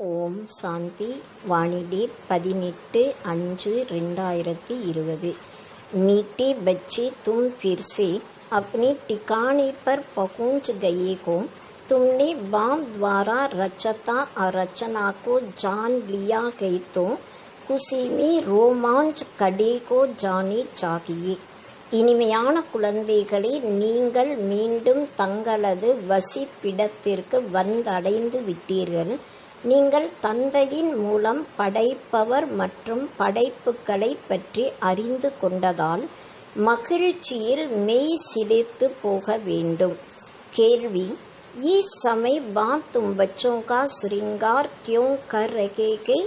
ஓம் சாந்தி. वाणी date 18/5/2020। मीठे बच्चे, तुम फिर से अपने ठिकाने पर पहुंच गए हो। तुमने बाप द्वारा रचता रचना को जान लिया है तो खुशी में रोमांच கடே को जाने चाहिए। இனிமையான குழந்தைகளே, நீங்கள் மீண்டும் தங்களது வசிப்பிடத்திற்கு வந்தடைந்து விட்டீர்கள். நீங்கள் தந்தையின் மூலம் படைப்பவர் மற்றும் படைப்புகளை பற்றி அறிந்து கொண்டதால் மகிழ்ச்சியில் மெய் சிலிர்த்து போக வேண்டும்। கேள்வி: इस समय बाप तुम बच्चों का श्रृंगार क्यों कर रहे हैं?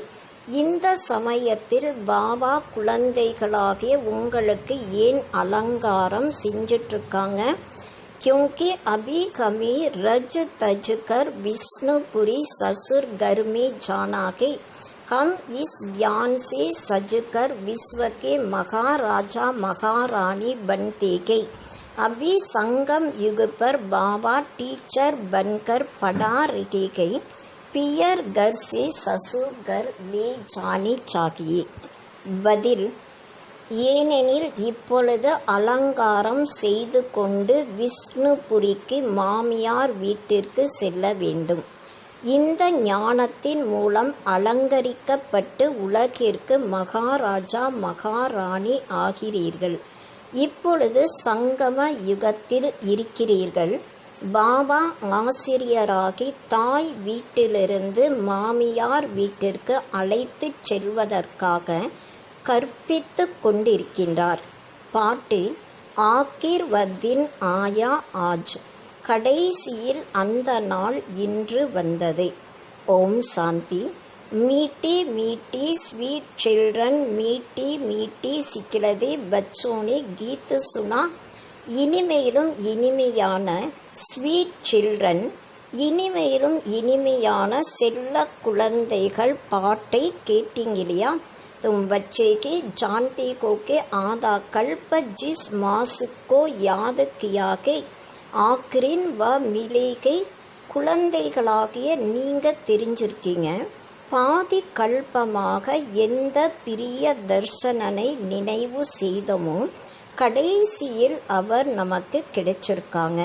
இந்த சமயத்தில் பாபா குழந்தைகளாகிய உங்களுக்கு ஏன் அலங்காரம் செஞ்சிட்ருக்காங்க? क्योंकि अभी हमें रज तज कर विष्णुपुरी ससुर घर में जाना है। हम इस ज्ञान से सजकर विश्व के महाराजा महारानी बनते हैं। अभी संगम युग पर बाबा टीचर बनकर पढ़ा रहे हैं। पियर घर से ससुर घर ले जाने चाहिए। பதில்: ஏனெனில் இப்பொழுது அலங்காரம் செய்து கொண்டு விஷ்ணுபுரிக்கு மாமியார் வீட்டிற்கு செல்ல வேண்டும். இந்த ஞானத்தின் மூலம் அலங்கரிக்கப்பட்டு உலகிற்கு மகாராஜா மகாராணி ஆகிறீர்கள். இப்பொழுது சங்கம யுகத்தில் இருக்கிறீர்கள். பாபா ஆசிரியராகி தாய் வீட்டிலிருந்து மாமியார் வீட்டிற்கு அழைத்து செல்வதற்காக கற்பித்து கொண்டிருக்கின்றார். பாட்டு: ஆக்கிர் வத்தின் ஆயா ஆஜ். கடைசியில் அந்த நாள் இன்று வந்தது. ஓம் சாந்தி. மீட்டி மீட்டி ஸ்வீட் சில்ட்ரன், மீட்டி மீட்டி சிக்கிலதே பச்சோனே கீத் சுனா. இனிமையிலும் இனிமையான ஸ்வீட் சில்ட்ரன், இனிமையிலும் இனிமையான செல்ல குழந்தைகள் பாட்டை கேட்டீங்க இல்லையா? तुम बच्चे के जानते हो के आधा कल्प जिस मास को याद किया के आखिरिन व मिलेगे. குழந்தைகளாகிய நீங்க தெரிஞ்சிருக்கீங்க, பாதி கல்பமாக எந்த பிரிய தர்சனனை நினைவு செய்தமோ கடைசியில் அவர் நமக்கு கிடைச்சிருக்காங்க.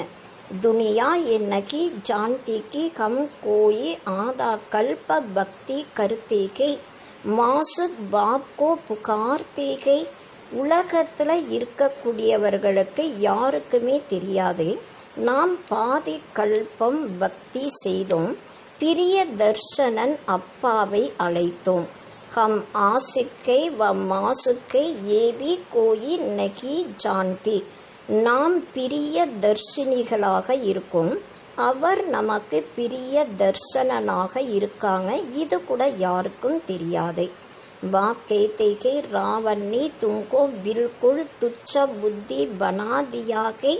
दुनिया ये नहीं जानती कि हम कोई आधा कल्प भक्ति करते हैं, மாசுக் பாப் கோ புகார்த்தே கை. உலகத்தில் இருக்கக்கூடியவர்களுக்கு யாருக்குமே தெரியாது நாம் பாதி கல்பம் பக்தி செய்தோம், பிரிய தர்சனன் அப்பாவை அழைத்தோம். ஹம் ஆசிக்கை வ மாசுக்கை ஏபி கோயி நகி ஜான்தி. நாம் பிரிய தர்ஷினிகளாக இருக்கும், அவர் நமக்கு பிரிய தர்சனனாக இருக்காங்க. இது கூட யாருக்கும் தெரியாது. பாப் कहते हैं रावण ने तुमको बिल्कुल तुच्छ புத்தி बना दिया है.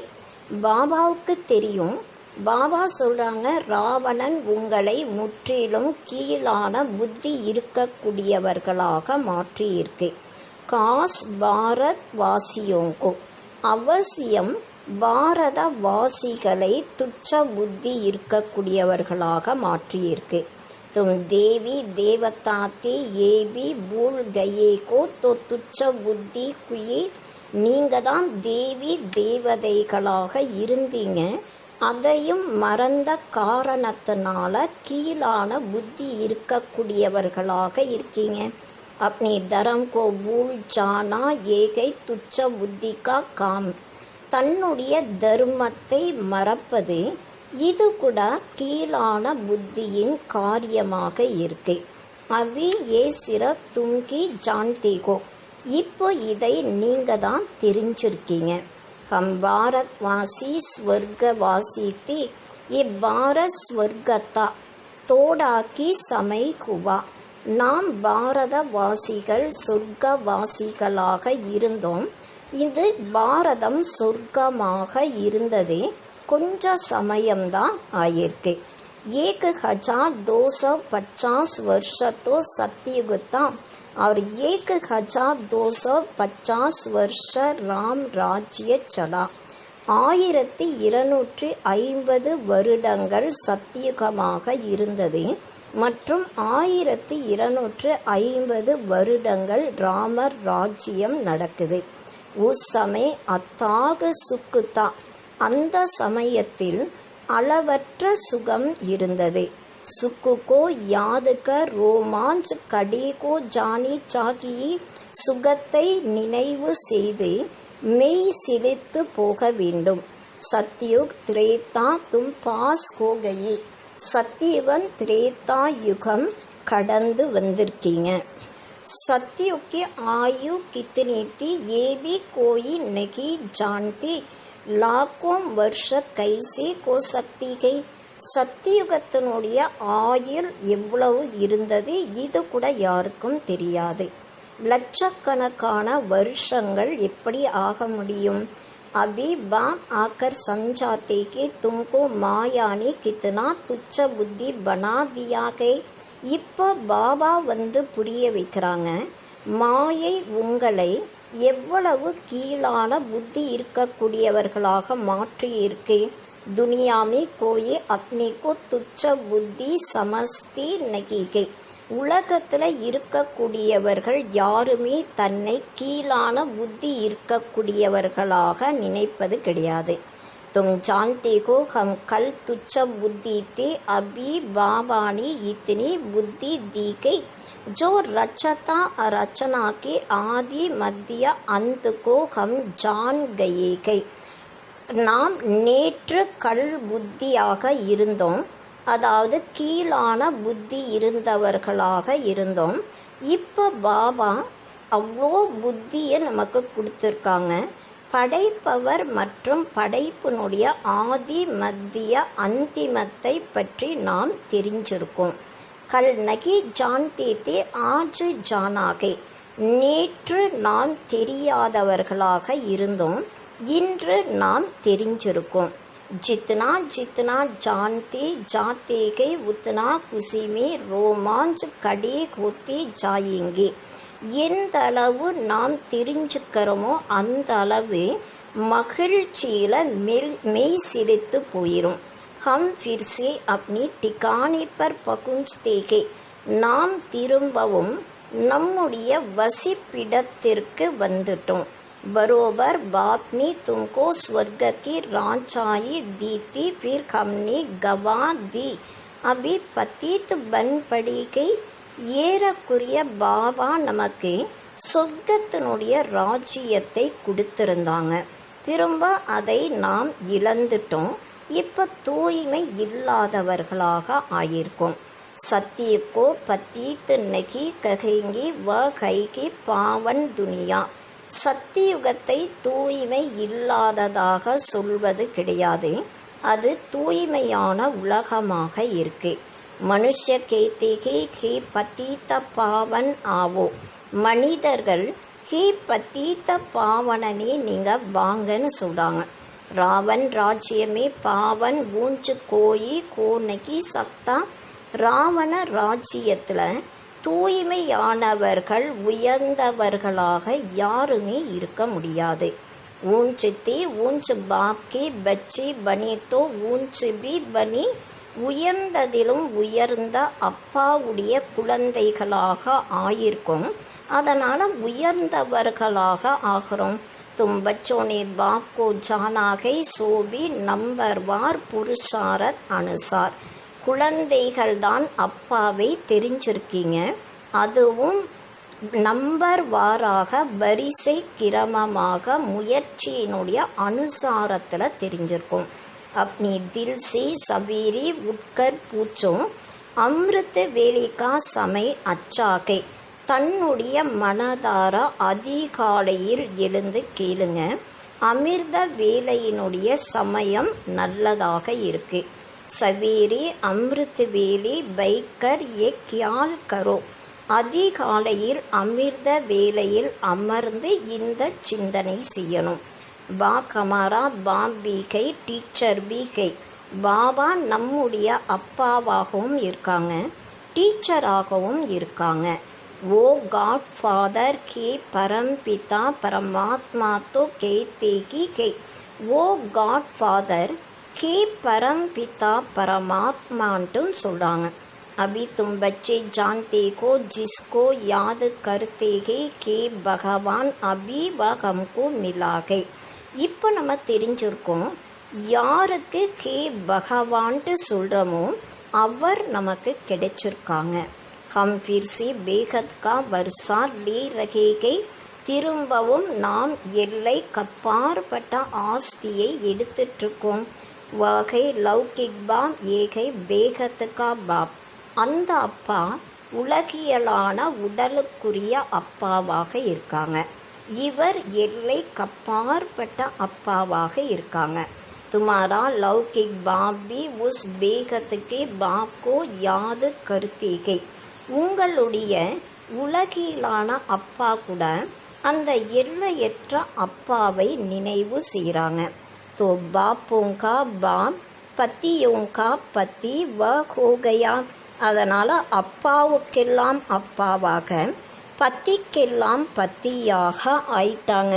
பாபாவுக்கு தெரியும். பாபா சொல்கிறாங்க, ராவணன் உங்களை முற்றிலும் கீழான புத்தி இருக்கக்கூடியவர்களாக மாற்றியிருக்கு. காஸ் பாரத் வாசியோங்கோ. அவசியம் பாரத வாசிகளை துச்ச புத்தி இருக்கக்கூடியவர்களாக மாற்றியிருக்கு. தும் தேவி தேவதாத்தே ஏபி பூல் கயேகோ தோ துச்ச புத்தி குயே. நீங்கள் தான் தேவி தேவதைகளாக இருந்தீங்க, அதையும் மறந்த காரணத்தினால கீழான புத்தி இருக்கக்கூடியவர்களாக இருக்கீங்க. अपने धर्म को भूल जाना ஏகை துச்ச புத்திகா காம். தன்னுடைய தர்மத்தை மறப்பது இது கூட கீழான புத்தியின் காரியமாக இருக்கு. அவி ஏ சிற துங்கி ஜான்தேகோ. இப்போ இதை நீங்கள் தான் தெரிஞ்சிருக்கீங்க. ஹம் பாரத் வாசி ஸ்வர்க வாசித்தி. இப்பாரத் ஸ்வர்கத்தா தோடாக்கி சமை குவா. நாம் பாரதவாசிகள் சொர்க்கவாசிகளாக இருந்தோம். இது பாரதம் சொர்க்கமாக இருந்தது கொஞ்ச சமயம்தான் ஆயிருக்கு. 1250 वर्ष तो सतयुग था और 1250 वर्ष राम राज्य चला. 1250 வருடங்கள் சத்தியுகமாக இருந்தது. மற்றும் 1250 வருடங்கள் ராமர் ராஜ்யம் நடக்குது. உஸ் சமய அத்தாக சுக்குதா, அந்த சமயத்தில் அளவற்ற சுகம் இருந்தது. சுக்குகோ யாதுகர் ரோமாஞ்ச் கடேகோ ஜானி சாகியி, சுகத்தை நினைவு செய்து மெய் சிலிர்த்து போக வேண்டும். சத்யுக் திரேதா தும் பாஸ் ஹோகயே, சத்யுகம் திரேதா யுகம் கடந்து வந்திருக்கீங்க. सतयुग की आयु कितनी थी ये भी कोई नहीं जानती, लाखों वर्ष कैसे हो सकती गई. சத்தியுகத்தினுடைய ஆயுள் எவ்வளவு இருந்தது இது கூட யாருக்கும் தெரியாது. லட்சக்கணக்கான வருஷங்கள் எப்படி ஆக முடியும்? अभी बाम आकर समझाते कि तुमको माया ने कितना तुच्छ बुद्धि बना दिया है. இப்போ பாபா வந்து புரிய வைக்கிறாங்க, மாயை உங்களை எவ்வளவு கீழான புத்தி இருக்கக்கூடியவர்களாக மாற்றியிருக்கு. துனியாமே கோயே அப்னேக்கோ துச்ச புத்தி சமஸ்தி நகிகை, உலகத்தில் இருக்கக்கூடியவர்கள் யாருமே தன்னை கீழான புத்தி இருக்கக்கூடியவர்களாக நினைப்பது கிடையாது. तुम जानते हो हम कल तुच्छ बुद्धि थे, अभी बाबा ने इतनी बुद्धि दी गई जो रचता रचना के आदि मध्य अंत को हम जान गए गई. நாம் நேற்று கல் புத்தியாக இருந்தோம், அதாவது கீழான புத்தி இருந்தவர்களாக இருந்தோம். இப்போ பாபா அவ்வளோ புத்தியை நமக்கு கொடுத்துருக்காங்க. படைப்பவர் மற்றும் படைப்பினுடைய ஆதி மத்திய அந்திமத்தை பற்றி நாம் தெரிஞ்சிருக்கோம். கல் நகி ஜான்தே தே ஆஜ் ஜானாகே, நேற்று நாம் தெரியாதவர்களாக இருந்தோம், இன்று நாம் தெரிஞ்சிருக்கோம். जितना जितना जानते जाते गए उतना खुशी में रोमांच खड़े होते जाएंगे. எந்த அளவு நாம் தெரிஞ்சுக்கிறோமோ அந்த அளவு மகிழ்ச்சியில் மெய் சிலிர்த்து போயிடும். ஹம் ஃபிர்சே அப்னி டிகானே பர் பகுஞ்ச்தே கே, நாம் திரும்பவும் நம்முடைய வசிப்பிடத்திற்கு வந்துட்டோம். बरोबर बाप ने तुमको स्वर्ग की रांचाई दी थी, फिर हमने गवा दी, अभी पतित बन पड़ी गई. ஏறக்குரிய பாபா நமக்கு சொர்க்கத்தினுடைய ராஜ்யத்தை கொடுத்திருந்தாங்க, திரும்ப அதை நாம் இழந்துட்டோம். இப்போ தூய்மை இல்லாதவர்களாக ஆயிருக்கோம். சத்தியக்கோ பத்தீத் நகி ககேங்கி வ கைகி பாவன் துனியா, சத்தியுகத்தை தூய்மை இல்லாததாக சொல்வது கிடையாது, அது தூய்மையான உலகமாக இருக்கு. மனுஷ கேத்தேகே ஹே பத்தீத்த பாவன் ஆவோ, மனிதர்கள் ஹே பத்தீத்த பாவனமே நீங்கள் வாங்கன்னு சொல்கிறாங்க. ராவன் ராஜ்யமே பாவன் ஊஞ்சு கோயி கோனகி சக்தா, ராவண ராஜ்யத்தில் தூய்மையானவர்கள் உயர்ந்தவர்களாக யாருமே இருக்க முடியாது. ஊஞ்சு தே ஊஞ்சு பாப்கே பச்சி பனி தோ ஊஞ்சு பி பனி, உயர்ந்ததிலும் உயர்ந்த அப்பாவுடைய குழந்தைகளாக ஆயிருக்கும், அதனால் உயர்ந்தவர்களாக ஆகிறோம். तुम बच्चों ने बाप को जाना है, सो भी नंबरवार पुरुषारत अनुसार, குழந்தைகள் தான் அப்பாவை தெரிஞ்சிருக்கீங்க, அதுவும் நம்பர் வாராக வரிசை கிரமமாக முயற்சியினுடைய அனுசாரத்தில் தெரிஞ்சிருக்கும். अपनी दिल से सवेरे उठकर पूछो, अमृत वेले का समय अच्छा है. தன்னுடைய மனதார அதிகாலையில் எழுந்து கேளுங்க, அமிர்த வேலையினுடைய சமயம் நல்லதாக இருக்கு. சவேரே அமிர்த வேலை பைக்கர் ஏ கியால் கரோ, அதிகாலையில் அமிர்த வேலையில் அமர்ந்து இந்த சிந்தனை செய்யணும். बाप हमारा बाप भी है, டீச்சர் भी है. பாபா நம்முடைய அப்பாவாகவும் இருக்காங்க, டீச்சராகவும் இருக்காங்க. वो गॉड फादर के परम पिता परमात्मा तो कहते ही है. वो गॉड फादर के परम पिता परमात्माன்ட்டும் சொல்கிறாங்க. अभी तुम बच्चे जानते हो जिसको याद करते हैं कि भगवान अभी वह हमको मिला है. இப்போ நம்ம தெரிஞ்சிருக்கோம் யாருக்கு ஹே பகவான்ட்டு சொல்கிறோமோ அவர் நமக்கு கிடைச்சிருக்காங்க. ஹம் ஃபிர் से बेहद का वर्षा ले रहे हैं. திரும்பவும் நாம் எல்லை கப்பாற்பட்ட ஆஸ்தியை எடுத்துட்ருக்கோம். வகை லௌகிக் பாப் ஏகை பேகத்துக்கா பாப். அந்த அப்பா உலகியலான உடலுக்குரிய அப்பாவாக இருக்காங்க. இவர் எல்லை கப்பாற்பட்ட அப்பாவாக இருக்காங்க. துமாரா லௌகிக் பாப் பி உஸ் பேகத்துக்கே பாப் கோ யாது கருத்தேகை. உங்களுடைய உலகிலான அப்பா கூட அந்த எல்லையற்ற அப்பாவை நினைவு செய்கிறாங்க. तो बापों का बाप पतियों का पति वह हो गया. அதனால் அப்பாவுக்கெல்லாம் அப்பாவாக பத்திக்கெல்லாம் பத்தியாக ஆயிட்டாங்க.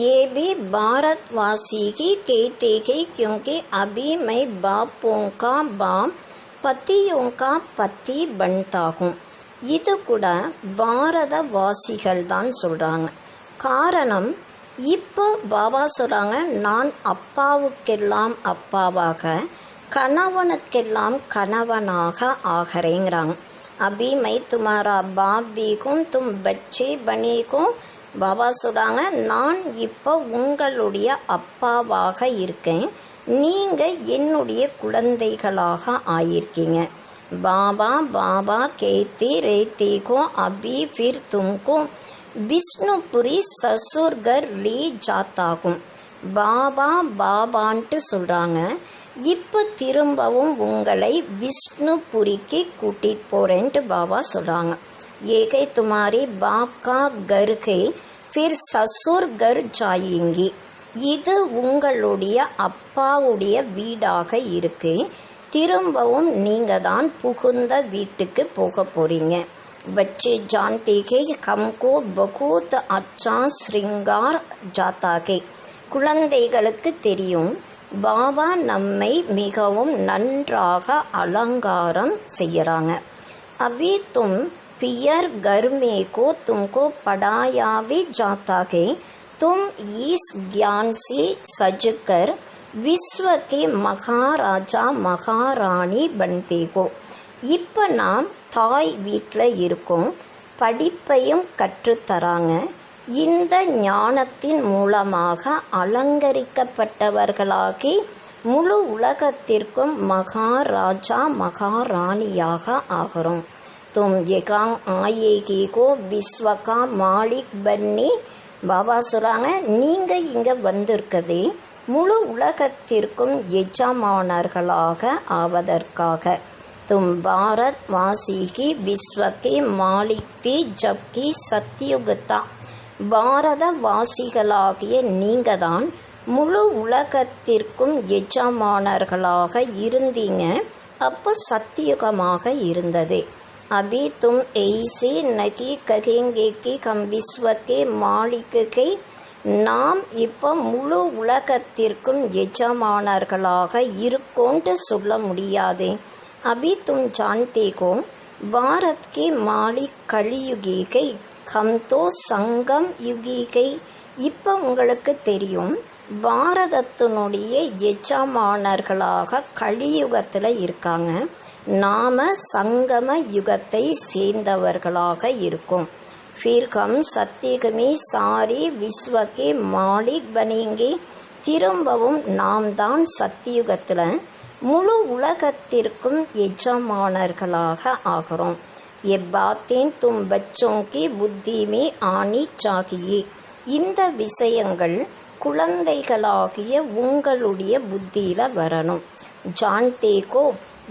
ये भी भारतवासी ही कहते हैं क्योंकि अभी मैं बापों का बाप पतियों का पति बनता हूँ. இது கூட பாரதவாசிகள் தான் சொல்கிறாங்க. காரணம் இப்போ பாபா சொல்கிறாங்க நான் அப்பாவுக்கெல்லாம் அப்பாவாக கணவனுக்கெல்லாம் கணவனாக ஆகிறேங்கிறாங்க. अभी मैं तुम्हारा बाप भी हूँ तुम बच्चे बने हो. பாபா சொல்கிறாங்க நான் இப்போ உங்களுடைய அப்பாவாக இருக்கேன், நீங்கள் என்னுடைய குழந்தைகளாக ஆயிருக்கீங்க. बाबा बाबा कहते रहते हो अभी फिर तुमको विष्णुपुरी ससुर घर ले जाता हूँ. பாபா பாபான்ட்டு சொல்கிறாங்க இப்போ திரும்பவும் உங்களை விஷ்ணுபுரிக்கு கூட்டிகிட்டு போகிறேன்ட்டு பாபா சொல்கிறாங்க. ஏகை துமாரி பாப் கா கர் கை ஃபிர் சசுர் கர் ஜாயிங்கி. இது உங்களுடைய அப்பாவுடைய வீடாக இருக்கு, திரும்பவும் நீங்கள் தான் புகுந்த வீட்டுக்கு போக போகிறீங்க. बच्चे जानते हैं हमको बहुत अच्छा श्रृंगार जाता है. குழந்தைகளுக்கு தெரியும் பாபா நம்மை மிகவும் நன்றாக அலங்காரம் செய்கிறாங்க. अभी तुम पियर घर में को तुमको पढ़ाया भी जाता है. तुम इस ज्ञान से सजकर विश्व के महाराजा महारानी बनते हो. இப்போ நாம் தாய் வீட்டில் இருக்கோம், படிப்பையும் கற்றுத்தராங்க. இந்த ஞானத்தின் மூலமாக அலங்கரிக்கப்பட்டவர்களாகி முழு உலகத்திற்கும் மகாராஜா மகாராணியாக ஆகிறோம். तुम यहाँ आएगी को विश्व का मालिक बनने. பாபா சொல்கிறாங்க நீங்கள் இங்கே வந்திருக்கதே முழு உலகத்திற்கும் எஜமானர்களாக ஆவதற்காக. तुम भारतवासी की विश्व के मालिक थे जबकि सत्युगता. பாரதவாசிகளாகிய நீங்கள் தான் முழு உலகத்திற்கும் எஜமானர்களாக இருந்தீங்க, அப்போ சத்தியுகமாக இருந்தது. अभी तुम ऐसे नहीं कहेंगे कि हम विश्व के मालिक के. நாம் இப்போ முழு உலகத்திற்கும் எஜமானர்களாக இருக்கோன்ட்டு சொல்ல முடியாது. अभी तुम जानते हो भारत के मालिक कलियुगी गई, हम तो संगम युगी गई. இப்போ உங்களுக்கு தெரியும் பாரதத்தினுடைய எஜமானர்களாக கலியுகத்தில் இருக்காங்க, நாம சங்கம யுகத்தை சேர்ந்தவர்களாக இருக்கோம். फिर हम सत्युग में सारे विश्व के मालिक बनेंगे. திரும்பவும் நாம் தான் சத்தியுகத்தில் முழு உலகத்திற்கும் எஜமானர்களாக ஆகிறோம். ये बातें तुम बच्चों की बुद्धि में आनी चाहिए. இந்த விஷயங்கள் குழந்தைகளாகிய உங்களுடைய புத்தியில் வரணும். जानते को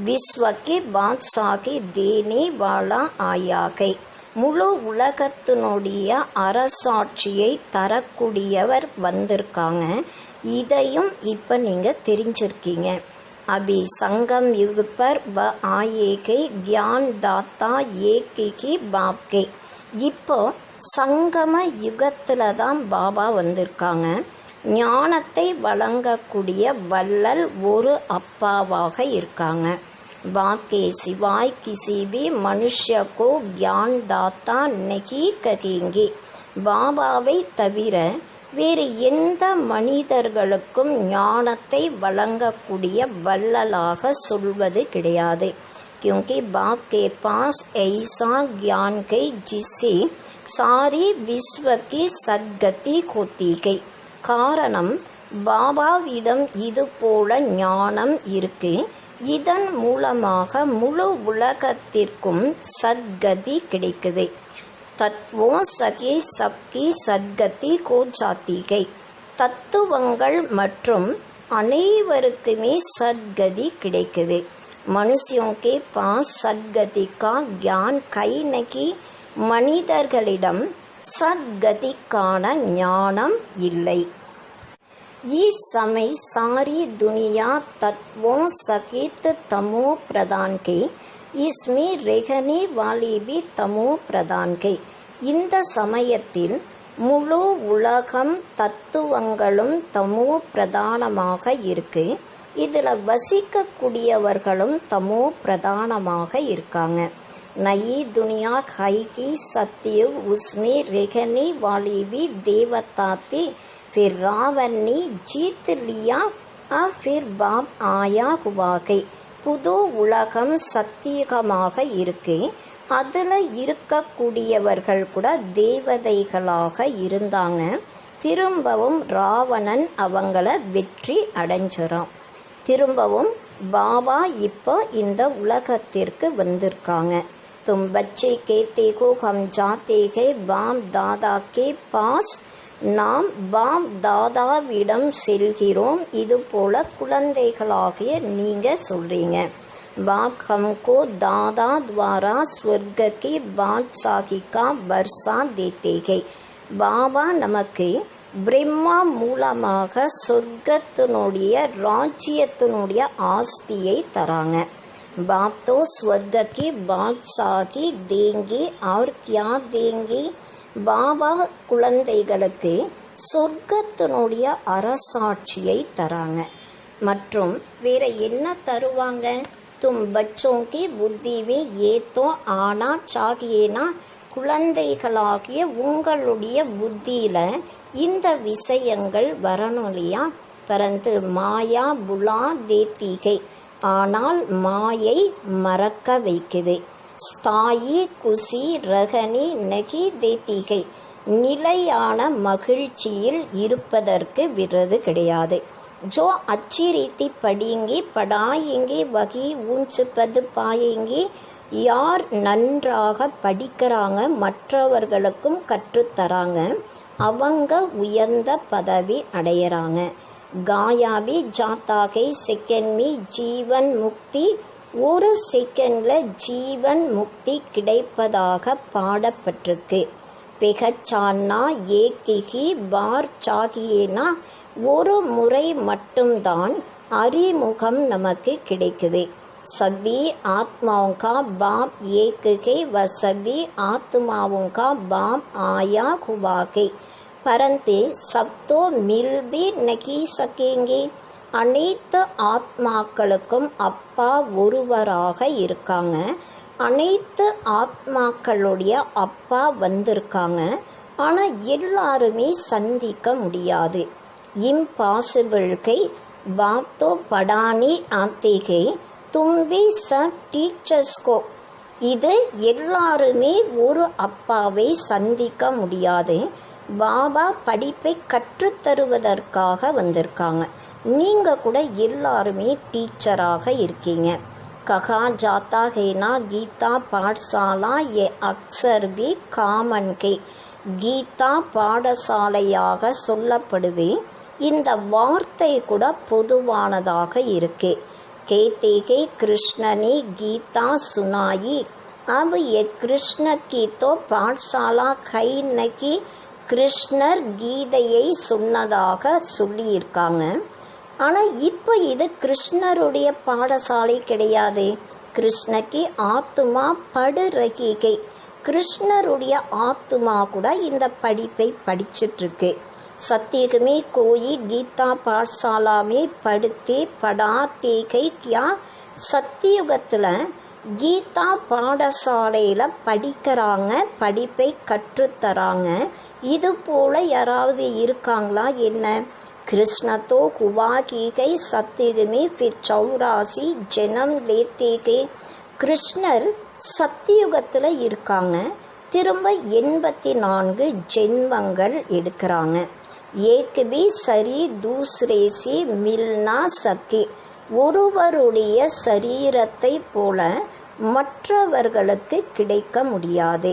विश्व के बादशाह की देने वाला आया है. முழு உலகத்தினுடைய அரசாட்சியை தரக்கூடியவர் வந்திருக்காங்க. இதையும் இப்போ நீங்கள் தெரிஞ்சிருக்கீங்க. अभी संगम युग पर व आएगे ज्ञान दाता एक ही बाप के. இப்போ சங்கம யுகத்தில் தான் பாபா வந்திருக்காங்க. ஞானத்தை வழங்கக்கூடிய வள்ளல் ஒரு அப்பாவாக இருக்காங்க. बाप के सिवाय किसी भी मनुष्य को ज्ञान दाता नहीं कहेंगे. பாபாவை தவிர வேறு எந்த மனிதர்களுக்கும் ஞானத்தை வழங்கக்கூடிய வள்ளலாக சொல்வது கிடையாது. क्योंकि बाप के पास ऐसा ज्ञान है जिससे सारी विश्व की सद्गति होती है. காரணம், பாபாவிடம் இது போல ஞானம் இருக்கு. இதன் மூலமாக முழு உலகத்திற்கும் சத்கதி கிடைக்குது. தத்துவோ சகே சப்கி சத்கதி கோ ஜாத்தி है. தத்துவங்கள் மற்றும் அனைவருக்குமே சத்கதி கிடைக்குது. मनुष्यों के पास सद्गति का ज्ञान कई नहीं. மனிதர்களிடம் सद्गतिக்கான ஞானம் இல்லை. इस समय सारी दुनिया तत्वों सहित तमो प्रधान के. इसमें रहने वाली भी तमो प्रधान के. இந்த சமயத்தில் முழு உலகம் தத்துவங்களும் தமோ பிரதானமாக இருக்கு. இதில் வசிக்கக்கூடியவர்களும் தமோ பிரதானமாக இருக்காங்க. नई दुनिया खाएगी सत्युग उसमें रहने वाली भी देवता थी. फिर रावण ने जीत लिया और फिर बाप आया हुआ है. புது உலகம் சத்தியகமாக இருக்கு. அதில் இருக்கக்கூடியவர்கள் கூட தேவதைகளாக இருந்தாங்க. திரும்பவும் ராவணன் அவங்கள வெற்றி அடைஞ்சிறான். திரும்பவும் பாபா இப்போ இந்த உலகத்திற்கு வந்திருக்காங்க. तुम बच्चे कहते हो हम जाते हैं बाप दादा के पास. நாம் பாப் தாதாவிடம் செல்கிறோம். இது போல குழந்தைகளாகிய நீங்கள் சொல்கிறீங்க. बाप हमको दादा द्वारा स्वर्ग की बादशाही का वर्षा देते हैं. பாபா நமக்கு பிரம்மா மூலமாக சொர்க்கத்தினுடைய ராஜ்யத்தினுடைய ஆஸ்தியை தராங்க. बाप तो स्वर्ग की बादशाही देंगे और क्या देंगे. பாபா குழந்தைகளுக்கு சொர்க்கத்தினுடைய அரசாட்சியை தராங்க. மற்றும் வேற என்ன தருவாங்க? தும் பச்சோं की बुद्धि में ये तो आना चाहिए ना. குழந்தைகளாகிய உங்களுடைய புத்தியில் இந்த விஷயங்கள் வரணும் இல்லையா? பரந்து மாயா புலா தேத்திகை. ஆனால் மாயை மறக்க வைக்குது. ஸ்தாயி குசி ரகனி நகி தேத்திகை. நிலையான மகிழ்ச்சியில் இருப்பதற்கு விரது கிடையாது. ஜோ अच्छी रीति पढ़ेंगे पढ़ाएंगे वही ऊंच पद पाएंगे. யார் நன்றாக படிக்கிறாங்க, மற்றவர்களுக்கும் கற்றுத்தராங்க, அவங்க உயர்ந்த பதவி அடையிறாங்க. गाया भी जाता है सेकंड में जीवन मुक्ति. ஒரு செகண்டில் ஜீவன் முக்தி கிடைப்பதாக பாடப்பட்டிருக்கு. பெகச்சான்னா ஏகிஹி பார் சாகியேனா. ஒரு முறை மட்டும்தான் அறிமுகம் நமக்கு கிடைக்குது. सभी आत्माओं का बाप एक है व सभी आत्माओं का बाप आया हुआ है. परंतु सब तो मिल भी नहीं सकेंगे. அனைத்து ஆத்மாக்களுக்கும் அப்பா ஒருவராக இருக்காங்க. அனைத்து ஆத்மாக்களுடைய அப்பா வந்திருக்காங்க. ஆனால் எல்லாருமே சந்திக்க முடியாது. இம்பாசிபிள் கை. பாப் தோ படானி ஆத்தே கை. தும்பி ச டீச்சர்ஸ்கோ. இது எல்லாருமே ஒரு அப்பாவை சந்திக்க முடியாது. பாபா படிப்பை கற்றுத்தருவதற்காக வந்திருக்காங்க. நீங்கள் கூட எல்லாருமே டீச்சராக இருக்கீங்க. கஹா ஜாத்தா ஹேனா கீதா பாடசாலா ஏ அக்சர் பி காமன் கே. கீதா பாடசாலையாக சொல்லப்படுது. இந்த வார்த்தை கூட பொதுவானதாக இருக்கு. कहते हैं कृष्ण ने गीता सुनाई. अब ये कृष्ण की तो पाठशाला கை நகி. கிருஷ்ணர் கீதையை சொன்னதாக சொல்லியிருக்காங்க. ஆனால் இப்போ இது கிருஷ்ணருடைய பாடசாலை கிடையாது. கிருஷ்ணக்கு ஆத்மா படு ரகிகை. கிருஷ்ணருடைய ஆத்மா கூட இந்த படிப்பை படிச்சுட்ருக்கு. सत्युग में कोई गीता पाठशाला में पढ़ते पढ़ाते हैं क्या. சத்தியுகத்தில் கீதா பாடசாலையில் படிக்கிறாங்க, படிப்பை கற்றுத்தராங்க. இது போல் யாராவது இருக்காங்களா என்ன? கிருஷ்ணத்தோ குவாகீகை சத்தியுகமே फिर 84 ஜெனம் லேத்தேகே. கிருஷ்ணர் சத்தியுகத்தில் இருக்காங்க, திரும்ப 84 ஜென்மங்கள் எடுக்கிறாங்க. ஏக் பி சரி தூசரே சி மில்னா சக்கே. ஒருவருடைய சரீரத்தை போல மற்றவர்களுக்கு கிடைக்க முடியாது.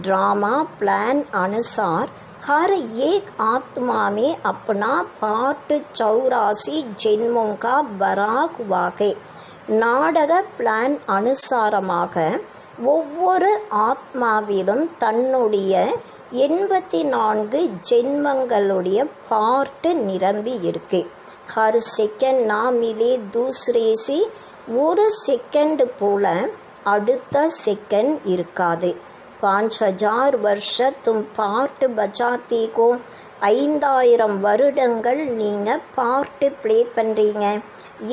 ड्रामा प्लान अनुसार हर एक आत्मा में अपना पार्ट 84 जन्मों का भरा हुआ है. நாடக பிளான் அனுசாரமாக ஒவ்வொரு ஆத்மாவிலும் தன்னுடைய 84 ஜென்மங்களுடைய பார்ட்டு நிரம்பி இருக்கு. हर सेकंड ना मिले दूसरे से. ஒரு செகண்ட் போல அடுத்த செகண்ட் இருக்காது. 5000 वर्ष तुम पार्ट बजाते को. 5000 வருடங்கள் நீங்கள் பார்ட்டு ப்ளே பண்ணுறீங்க.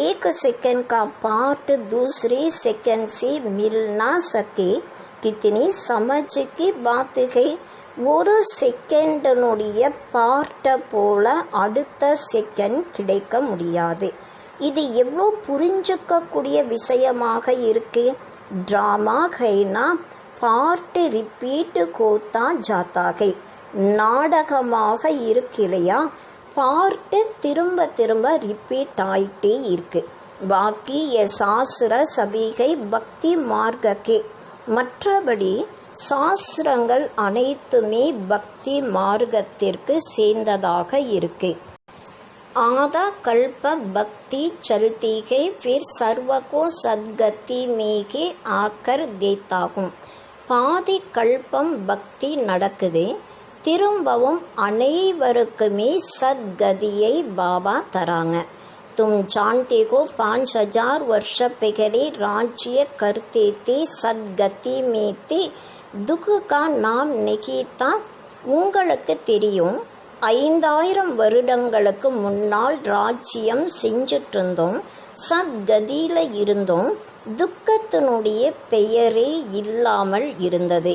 एक सेकंड का पार्ट दूसरे सेकंड से मिल ना सके. कितनी समझ की बात है. ஒரு செகண்டனுடைய பார்ட்டை போல அடுத்த செகண்ட் கிடைக்க முடியாது. இது எவ்வளோ புரிஞ்சுக்கக்கூடிய விஷயமாக இருக்கு. ட்ராமா கைனா பார்ட்டு ரிப்பீட்டு கோத்தா ஜாத்தாகை. நாடகமாக இருக்கு இல்லையா, பார்ட்டு திரும்ப திரும்ப ரிப்பீட் ஆகிட்டே இருக்கு. பாக்கி சாஸ்திர சபிகை பக்தி மார்க்கே. மற்றபடி சாஸ்திரங்கள் அனைத்துமே பக்தி மார்க்கத்திற்கு சேர்ந்ததாக இருக்கு. आधा कल्प भक्ति चलती है, फिर सर्व को सद्गति में ही आकर देता हूँ. பாதி கல்பம் பக்தி நடக்குது, திரும்பவும் அனைவருக்குமே சத்கதியை பாபா தராங்க. तुम जानते हो 5000 वर्ष पहले राज्य करते थे, सद्गति में थे, दुख का नाम नहीं था. உங்களுக்கு தெரியும், 5000 வருடங்களுக்கு முன்னால் ராஜ்யம் செஞ்சிட்டு இருந்தோம், சத்கதியில் இருந்தோம், துக்கத்தினுடைய பெயரே இல்லாமல் இருந்தது.